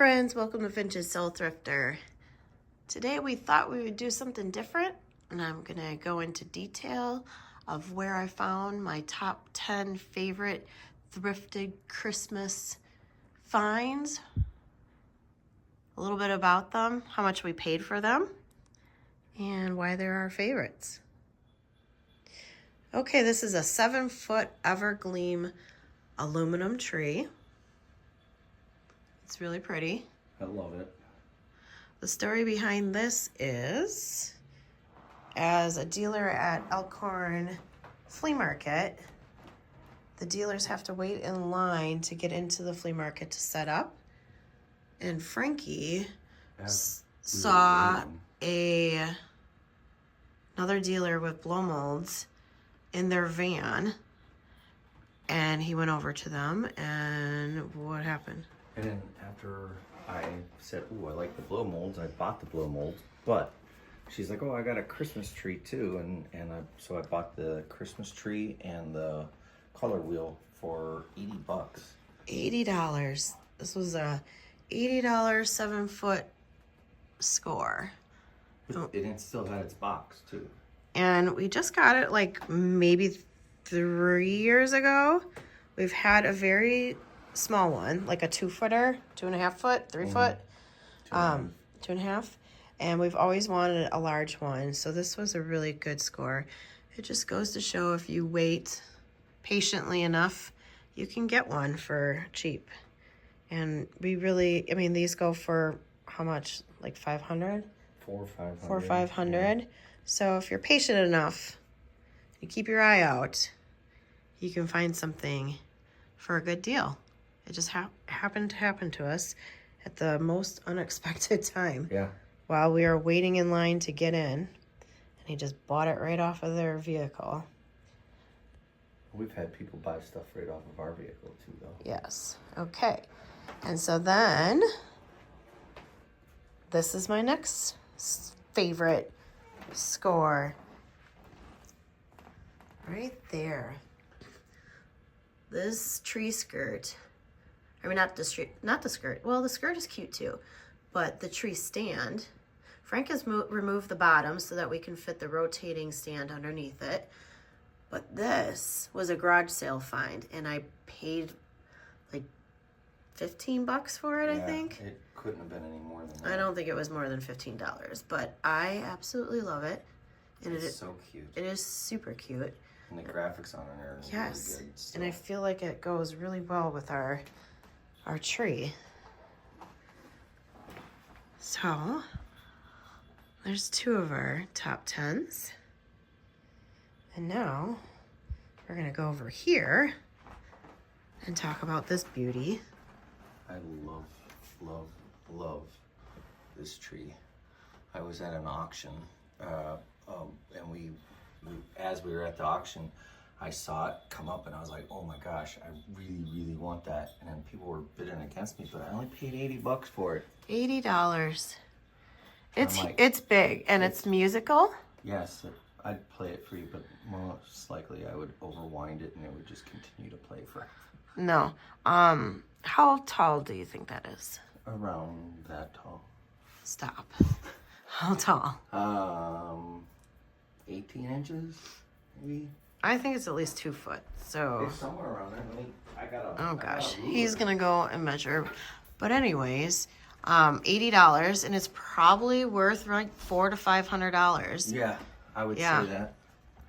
friends, welcome to Vintagesoulthrifter. Today we thought we would do something different, and I'm gonna go into detail of where I found my top 10 favorite thrifted Christmas finds, a little bit about them, how much we paid for them, and why they're our favorites. Okay, this is a 7-foot evergleam aluminum tree. It's really pretty. I love it. The story behind this is, as a dealer at Elkhorn Flea Market, the dealers have to wait in line to get into the flea market to set up. And Frankie saw another dealer with blow molds in their van, and he went over to them, and what happened? And then after I said, "Ooh, I like the blow molds," I bought the blow molds. But she's like, "Oh, I got a Christmas tree too," so I bought the Christmas tree and the color wheel for $80. $80. This was a $80 7-foot score. And it still had its box too. And we just got it like maybe 3 years ago. We've had a very small one, like a 2-footer, 2.5 foot, 3 foot, 2.5. And we've always wanted a large one. So this was a really good score. It just goes to show if you wait patiently enough, you can get one for cheap. And we really, I mean, these go for how much? Like 500? 400 or 500. 400 or 500. Yeah. So if you're patient enough, you keep your eye out, you can find something for a good deal. It just happened to happen to us at the most unexpected time. Yeah. While we were waiting in line to get in, and he just bought it right off of their vehicle. We've had people buy stuff right off of our vehicle too, though. Yes. Okay. And so then, this is my next favorite score. Right there. This tree skirt. I mean, not the skirt. Well, the skirt is cute too, but the tree stand. Frank has removed the bottom so that we can fit the rotating stand underneath it. But this was a garage sale find, and I paid like $15 for it, yeah, I think. It couldn't have been any more than that. I don't think it was more than $15, but I absolutely love it. And it's so cute. It is super cute. And the graphics on it are yes, really good. So. And I feel like it goes really well with our tree. So, there's 2 of our top 10s. And now, we're gonna go over here and talk about this beauty. I love, love, love this tree. I was at an auction, and we as we were at the auction, I saw it come up, and I was like, "Oh my gosh, I really, really want that!" And then people were bidding against me, but I only paid $80 for it. $80. It's big, and it's musical. Yes, I'd play it for you, but most likely I would overwind it, and it would just continue to play for. No. How tall do you think that is? Around that tall. Stop. How tall? 18 inches, maybe. I think it's at least 2 foot. So. It's somewhere around there. I got a. Oh gosh, he's gonna go and measure. But anyways, $80, and it's probably worth like $400 to $500. Yeah, I would say that.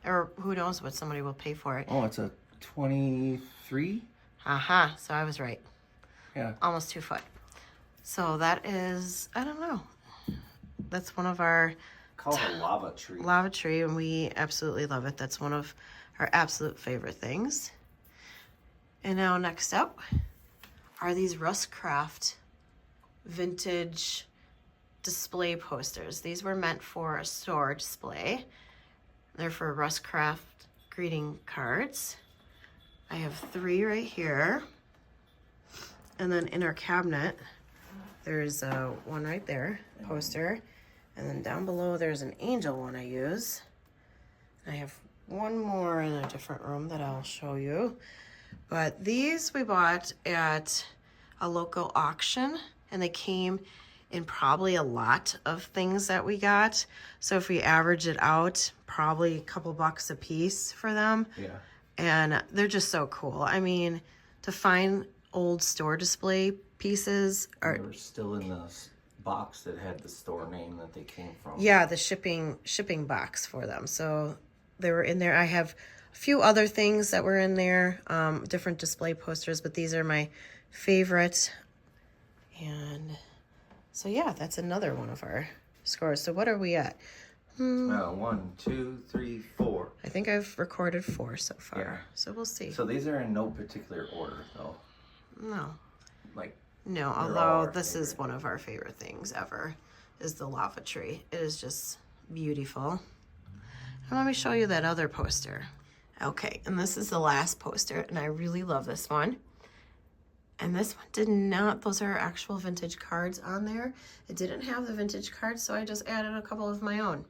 Or who knows what somebody will pay for it. Oh, it's a 23. Aha, so I was right. Yeah. Almost 2 foot. So that is, I don't know. That's one of our... Call it a lava tree. Lava tree, and we absolutely love it. That's one of our absolute favorite things. And now next up are these Rustcraft vintage display posters. These were meant for a store display. They're for Rustcraft greeting cards. I have 3 right here. And then in our cabinet, there's one right there, poster. And then down below, there's an angel one I use. I have one more in a different room that I'll show you. But these we bought at a local auction and they came in probably a lot of things that we got. So if we average it out, probably a couple bucks a piece for them. Yeah. And they're just so cool. I mean, to find old store display pieces are... They were still in the box that had the store name that they came from. Yeah, the shipping box for them. So they were in there. I have a few other things that were in there, different display posters, but these are my favorite. And so yeah, that's another one of our scores. So what are we at? 1, 2, 3, 4. I think I've recorded 4 so far. Yeah. So we'll see. So these are in no particular order, though. No. Like, no, although this is one of our favorite things ever, is the lava tree. It is just beautiful. And let me show you that other poster. Okay, and this is the last poster, and I really love this one. And this one did not, those are actual vintage cards on there. It didn't have the vintage cards, so I just added a couple of my own.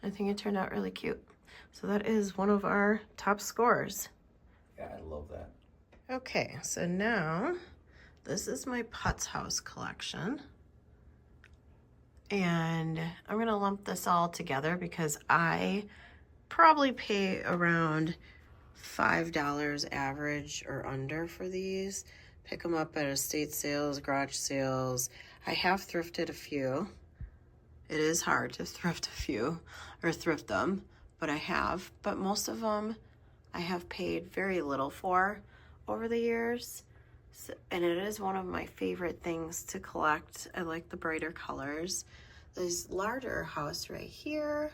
I think it turned out really cute. So that is one of our top scores. Yeah, I love that. Okay, so now this is my Putz House collection. And I'm gonna lump this all together because I probably pay around $5 average or under for these. Pick them up at estate sales, garage sales. I have thrifted a few. It is hard to thrift a few or thrift them, but I have. But most of them I have paid very little for over the years. So, and it is one of my favorite things to collect. I like the brighter colors. This larger house right here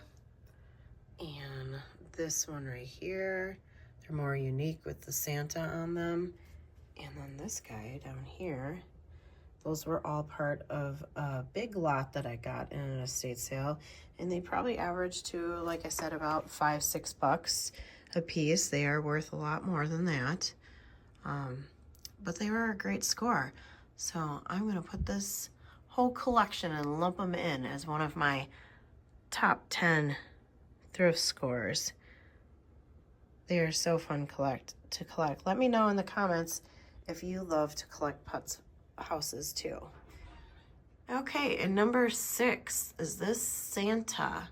and this one right here. They're more unique with the Santa on them. And then this guy down here, those were all part of a big lot that I got in an estate sale. And they probably averaged to, like I said, about $5, $6 a piece. They are worth a lot more than that. But they were a great score. So I'm gonna put this whole collection and lump them in as one of my top 10 thrift scores. They are so fun to collect. Let me know in the comments if you love to collect Putz houses too. Okay, and number 6 is this Santa.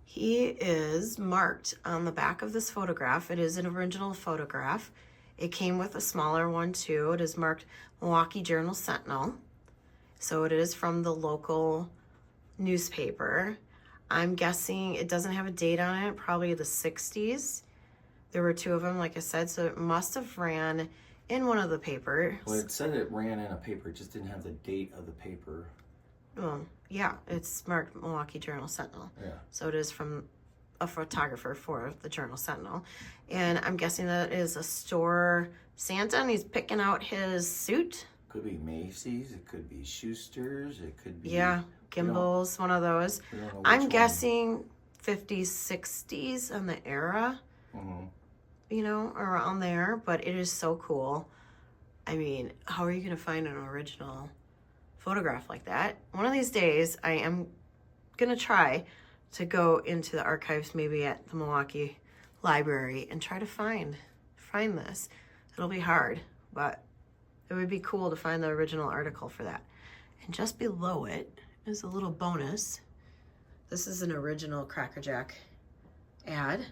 He is marked on the back of this photograph. It is an original photograph. It came with a smaller one too. It is marked Milwaukee Journal-Sentinel. So it is from the local newspaper. I'm guessing it doesn't have a date on it, probably the 60s. There were 2 of them, like I said, so it must have ran in one of the papers. Well, it said it ran in a paper, it just didn't have the date of the paper. Well, yeah, it's marked Milwaukee Journal-Sentinel. Yeah. So it is from a photographer for the Journal-Sentinel. And I'm guessing that is a store Santa, and he's picking out his suit. Could be Macy's, it could be Schuster's, it could be... Yeah, Gimbel's, one of those. I'm guessing 50s, 60s on the era. Mm-hmm. You know, around there, but it is so cool. I mean, how are you going to find an original photograph like that? One of these days, I am going to try to go into the archives, maybe at the Milwaukee Library, and try to find this. It'll be hard, but it would be cool to find the original article for that. And just below it is a little bonus. This is an original Cracker Jack ad.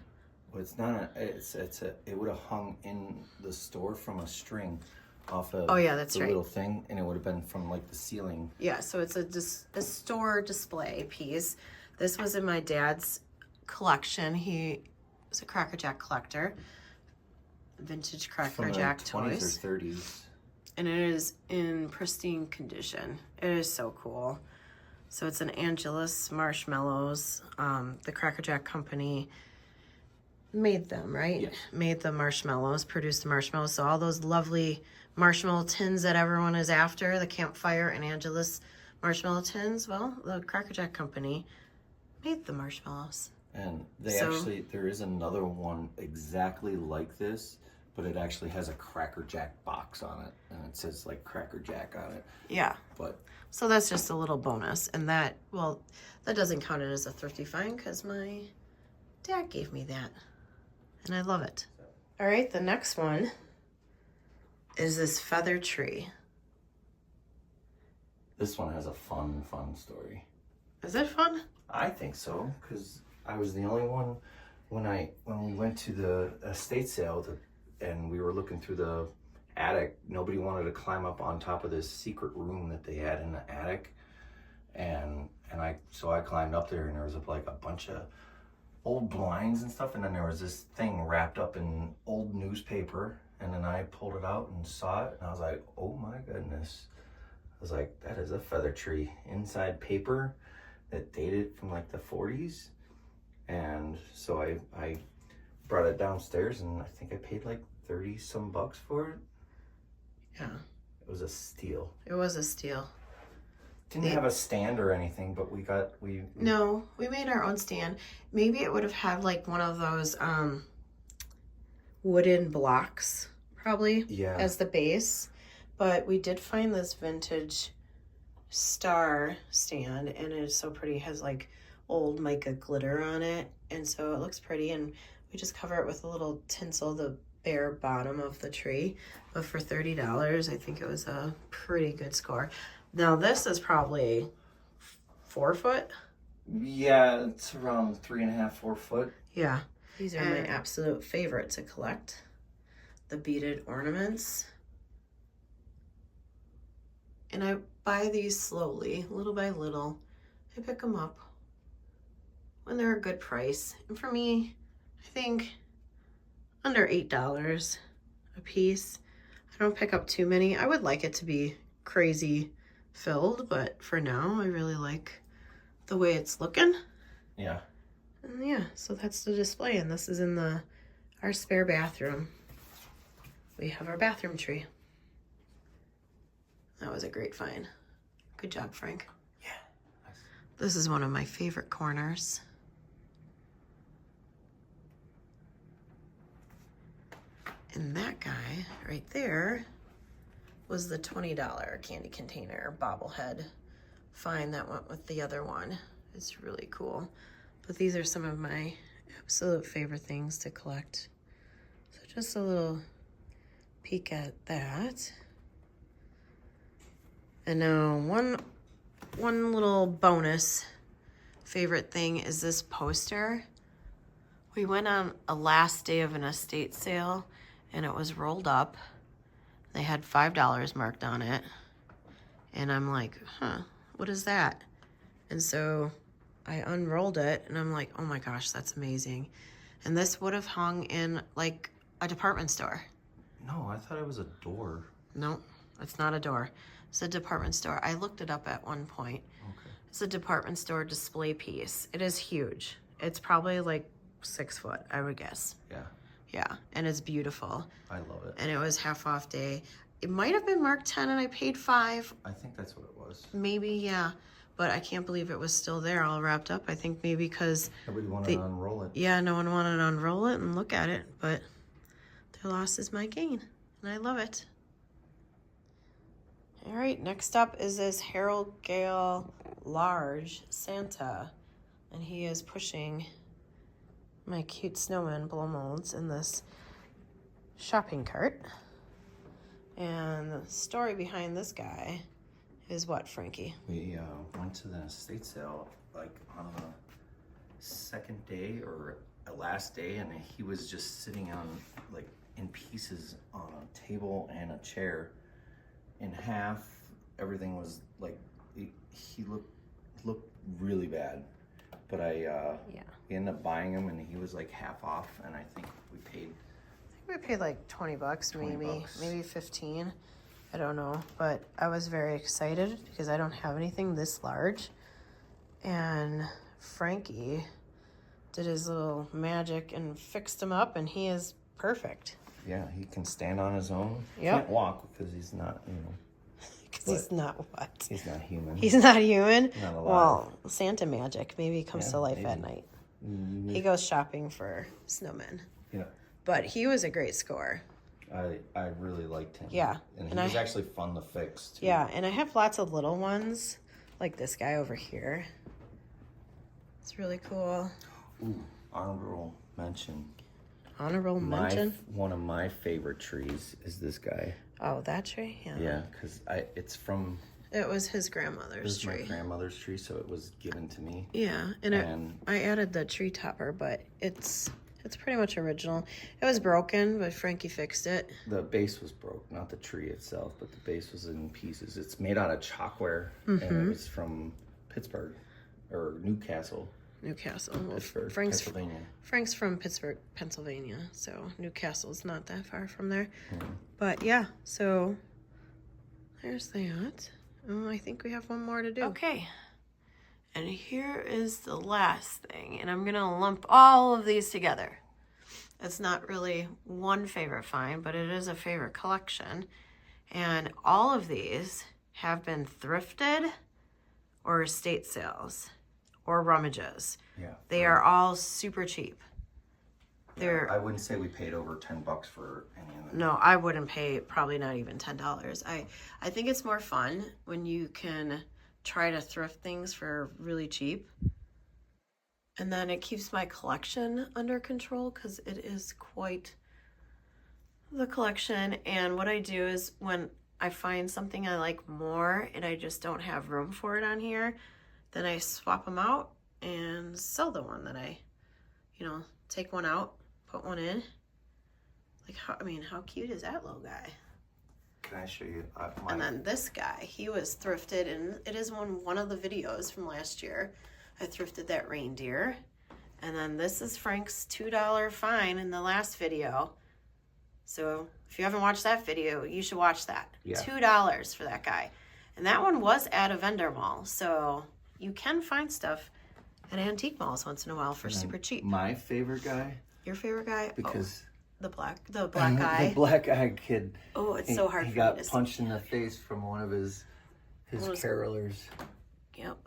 Well, it's not it would have hung in the store from a string off of that's the right. little thing, and it would have been from like the ceiling. Yeah, so it's a store display piece. This was in my dad's collection. He was a Cracker Jack collector. Vintage Cracker Jack toys. From the 20s or 30s. And it is in pristine condition. It is so cool. So it's an Angelus marshmallows. The Cracker Jack company made them, right? Yes. Made the marshmallows, produced the marshmallows. So all those lovely marshmallow tins that everyone is after, the Campfire and Angelus marshmallow tins, well, the Cracker Jack company made the marshmallows. And there is another one exactly like this, but it actually has a Cracker Jack box on it, and it says like Cracker Jack on it. Yeah. But so that's just a little bonus, and that doesn't count it as a thrifty find because my dad gave me that, and I love it. All right, the next one is this feather tree. This one has a fun story. Is it fun? I think so, because I was the only one when we went to the estate sale and we were looking through the attic. Nobody wanted to climb up on top of this secret room that they had in the attic, and so I climbed up there, and there was like a bunch of old blinds and stuff, and then there was this thing wrapped up in old newspaper, and then I pulled it out and saw it, and I was like, oh my goodness. I was like, that is a feather tree inside paper that dated from like the 40s. And so I brought it downstairs, and I think I paid like 30 some bucks for it. Yeah. It was a steal. It was a steal. Didn't have a stand or anything, but No, we made our own stand. Maybe it would have had like one of those wooden blocks probably as the base. But we did find this vintage star stand, and it is so pretty. It has like old mica glitter on it, and so it looks pretty, and we just cover it with a little tinsel, the bare bottom of the tree. But for $30, I think it was a pretty good score. Now this is probably 4 foot. Yeah, it's around 3.5, 4 foot. Yeah, these are my absolute favorite to collect. The beaded ornaments. And I buy these slowly, little by little. I pick them up when they're a good price. And for me, I think under $8 a piece. I don't pick up too many. I would like it to be crazy filled, but for now, I really like the way it's looking. Yeah. And yeah, so that's the display, and this is in our spare bathroom. We have our bathroom tree. That was a great find. Good job, Frank. Yeah. Nice. This is one of my favorite corners. And that guy right there was the $20 candy container bobblehead find that went with the other one. It's really cool. But these are some of my absolute favorite things to collect. So just a little peek at that. And now one little bonus favorite thing is this poster. We went on a last day of an estate sale, and it was rolled up. They had $5 marked on it. And I'm like, what is that? And so I unrolled it, and I'm like, oh my gosh, that's amazing. And this would have hung in like a department store. No, I thought it was a door. No, it's not a door. It's a department store. I looked it up at one point. Okay. It's a department store display piece. It is huge. It's probably like 6 foot, I would guess. Yeah. Yeah, and it's beautiful. I love it. And it was half off day. It might have been marked 10 and I paid 5. I think that's what it was. Maybe, yeah. But I can't believe it was still there all wrapped up. I think maybe because nobody wanted to unroll it. Yeah, no one wanted to unroll it and look at it. But their loss is my gain. And I love it. All right, next up is this Harold Gale large Santa. And he is pushing my cute snowman blow molds in this shopping cart. And the story behind this guy is what, Frankie? We went to the estate sale like on the second day or last day, and he was just sitting on like in pieces on a table and a chair in half. Everything was like he looked really bad, but we ended up buying him, and he was like half off, and I think we paid like 20 bucks, maybe 15. I don't know, but I was very excited because I don't have anything this large. And Frankie did his little magic and fixed him up, and he is perfect. Yeah, he can stand on his own. Yep. Can't walk because he's not, Because he's not what? He's not human. He's not human? Not alive. Well, Santa magic. Maybe he comes to life maybe. at night. He goes shopping for snowmen. Yeah. But he was a great score. I really liked him. Yeah. And he was actually fun to fix, too. Yeah, and I have lots of little ones, like this guy over here. It's really cool. Ooh, honorable mention. Honorable mention? One of my favorite trees is this guy. Oh, that tree? Yeah. Yeah, because it's from It was his This grandmother's is my tree. grandmother's tree, so it was given to me. Yeah, and I added the tree topper, but it's pretty much original. It was broken, but Frankie fixed it. The base was broke, not the tree itself, but the base was in pieces. It's made out of chalkware, and it was from Pittsburgh or Newcastle. Well, Pittsburgh, Frank's Pennsylvania. Frank's from Pittsburgh, Pennsylvania, so Newcastle's not that far from there. But yeah, so there's that. Oh, I think we have one more to do. Okay. And here is the last thing, and I'm gonna lump all of these together. It's not really one favorite find, but it is a favorite collection. And all of these have been thrifted or estate sales or rummages. Yeah. They are all super cheap. They're I wouldn't say we paid over $10 for any of them. No, I wouldn't pay probably not even $10. I think it's more fun when you can try to thrift things for really cheap. And then it keeps my collection under control because it is quite the collection. And what I do is when I find something I like more and I just don't have room for it on here, then I swap them out and sell the one that I, take one out, put one in. Like, how cute is that little guy? Can I show you? And then this guy, he was thrifted, and it is one of the videos from last year. I thrifted that reindeer. And then this is Frank's $2 fine in the last video. So if you haven't watched that video, you should watch that. Yeah. $2 for that guy. And that one was at a vendor mall. So you can find stuff at antique malls once in a while for super cheap. My favorite guy. Your favorite guy? Because the black guy. the black-eyed kid. Oh, it's so hard he for me to got see. punched in the face from one of his carolers. Yep.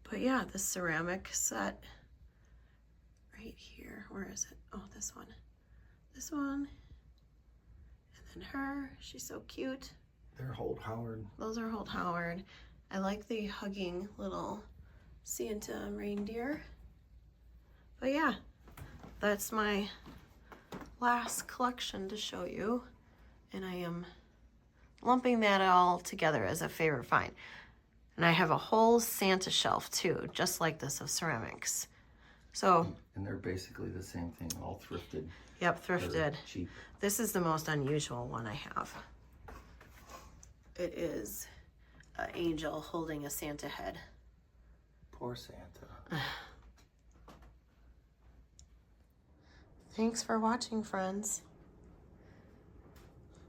But yeah, the ceramic set right here. Where is it? Oh, this one. This one. And then her. She's so cute. They're Holt Howard. Those are Holt Howard. I like the hugging little Santa reindeer. But yeah, that's my last collection to show you. And I am lumping that all together as a favorite find. And I have a whole Santa shelf too, just like this of ceramics. So. And they're basically the same thing, all thrifted. Yep, thrifted. They're cheap. This is the most unusual one I have. It is an angel holding a Santa head. Poor Santa. Thanks for watching, friends.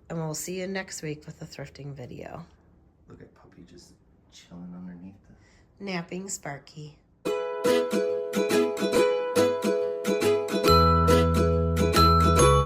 And we'll see you next week with a thrifting video. Look at Puppy just chilling underneath Napping Sparky. the